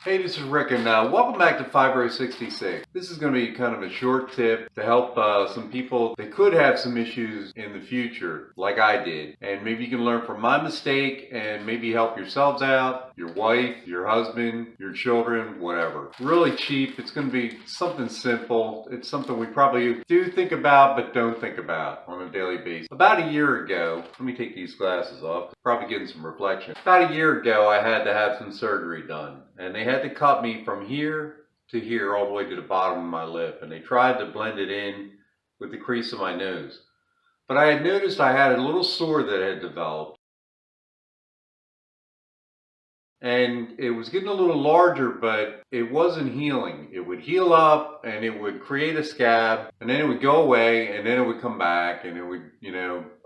Hey, this is Rick, and welcome back to Fibro66. This is going to be kind of a short tip to help some people that could have some issues in the future, like I did. And maybe you can learn from my mistake and maybe help yourselves out, your wife, your husband, your children, whatever. Really cheap. It's going to be something simple. It's something we probably do think about but don't think about on a daily basis. About a year ago, let me take these glasses off, probably getting some reflection. About a year ago, I had to have some surgery done. And they had to cut me from here to here all the way to the bottom of my lip. And they tried to blend it in with the crease of my nose. But I had noticed I had a little sore that had developed. And it was getting a little larger, but it wasn't healing. It would heal up and it would create a scab, and then it would go away, and then it would come back, and it would,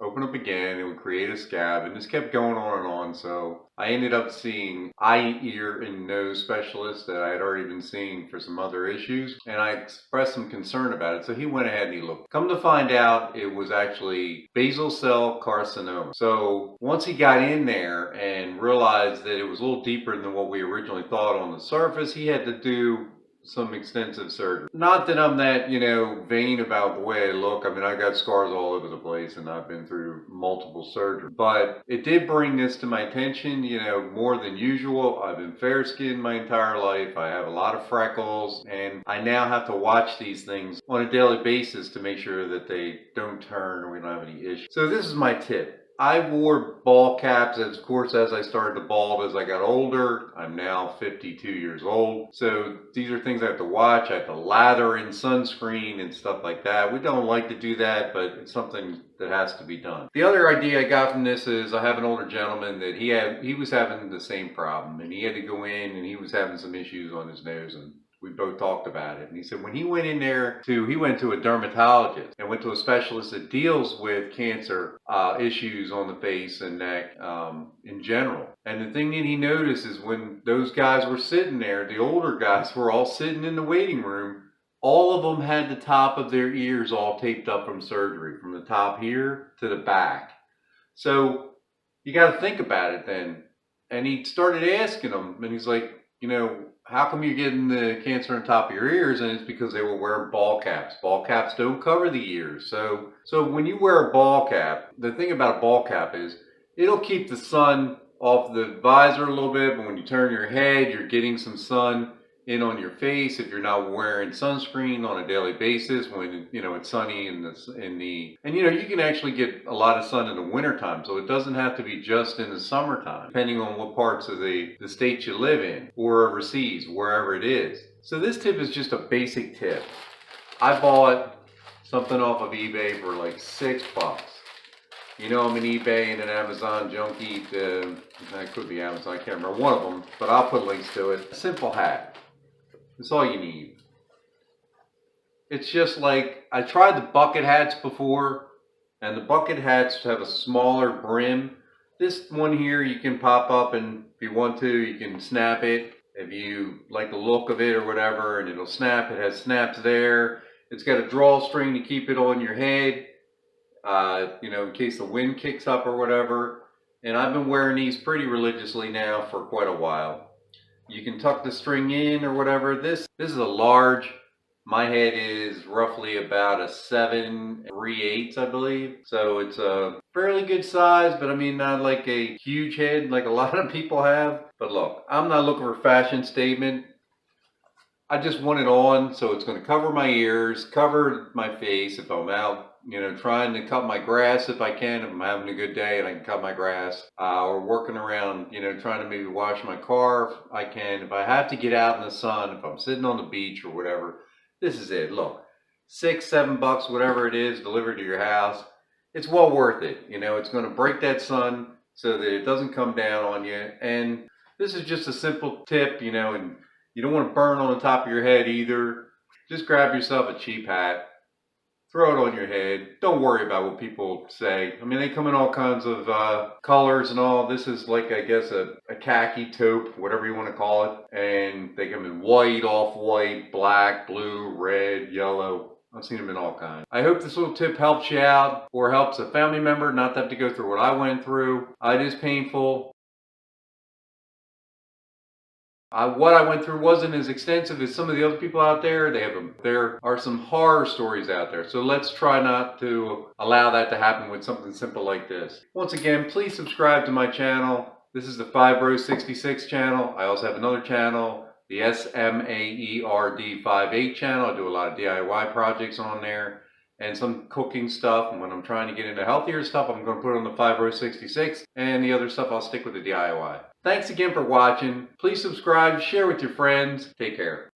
open up again. It would create a scab, and this kept going on and on. So I ended up seeing eye, ear, and nose specialists that I had already been seeing for some other issues, and I expressed some concern about it. So he went ahead and he looked. Come to find out, it was actually basal cell carcinoma. So once he got in there and realized that it was a little deeper than what we originally thought on the surface, he had to do some extensive surgery. Not that I'm that, vain about the way I look. I mean, I got scars all over the place and I've been through multiple surgeries. But it did bring this to my attention, more than usual. I've been fair-skinned my entire life. I have a lot of freckles, and I now have to watch these things on a daily basis to make sure that they don't turn or we don't have any issues. So this is my tip. I wore ball caps, of course, as I started to bald as I got older. I'm now 52 years old. So these are things I have to watch. I have to lather in sunscreen and stuff like that. We don't like to do that, but it's something that has to be done. The other idea I got from this is I have an older gentleman that he was having the same problem, and he had to go in and he was having some issues on his nose, and we both talked about it. And he said when he went in there he went to a dermatologist and went to a specialist that deals with cancer issues on the face and neck in general. And the thing that he noticed is when those guys were sitting there, the older guys were all sitting in the waiting room, all of them had the top of their ears all taped up from surgery, from the top here to the back. So you got to think about it then. And he started asking them, and he's like, how come you're getting the cancer on top of your ears? And it's because they were wearing ball caps. Ball caps don't cover the ears. So when you wear a ball cap, the thing about a ball cap is it'll keep the sun off the visor a little bit, but when you turn your head, you're getting some sun in on your face if you're not wearing sunscreen on a daily basis when it's sunny and you can actually get a lot of sun in the wintertime, so it doesn't have to be just in the summertime, depending on what parts of the state you live in or overseas, wherever it is. So this tip is just a basic tip. I bought something off of eBay for like $6. I'm an eBay and an Amazon junkie. That could be Amazon, I can't remember, one of them, but I'll put links to it. A simple hat. That's all you need. It's just like, I tried the bucket hats before, and the bucket hats have a smaller brim. This one here you can pop up, and if you want to, you can snap it if you like the look of it or whatever, and it'll snap. It has snaps there. It's got a drawstring to keep it on your head, in case the wind kicks up or whatever. And I've been wearing these pretty religiously now for quite a while. You can tuck the string in or whatever. This is a large. My head is roughly about a 7 3/8, I believe. So it's a fairly good size, but I mean, not like a huge head like a lot of people have. But look, I'm not looking for a fashion statement. I just want it on, so it's going to cover my ears, cover my face if I'm out, trying to cut my grass if I can, if I'm having a good day and I can cut my grass, or working around, trying to maybe wash my car if I can. If I have to get out in the sun, if I'm sitting on the beach or whatever, this is it. Look, $6, $7, whatever it is, delivered to your house. It's well worth it. It's going to break that sun so that it doesn't come down on you. And this is just a simple tip, and you don't want to burn on the top of your head either. Just grab yourself a cheap hat, throw it on your head. Don't worry about what people say. I mean, they come in all kinds of colors and all. This is like, I guess, a khaki taupe, whatever you want to call it. And they come in white, off-white, black, blue, red, yellow. I've seen them in all kinds. I hope this little tip helps you out or helps a family member not to have to go through what I went through. It is painful. What I went through wasn't as extensive as some of the other people out there. There are some horror stories out there. So let's try not to allow that to happen with something simple like this. Once again, please subscribe to my channel. This is the Fibro66 channel. I also have another channel, the SMAERD58 channel. I do a lot of DIY projects on there and some cooking stuff. And when I'm trying to get into healthier stuff, I'm going to put on the Fibro66, and the other stuff I'll stick with the DIY. Thanks again for watching. Please subscribe, share with your friends. Take care.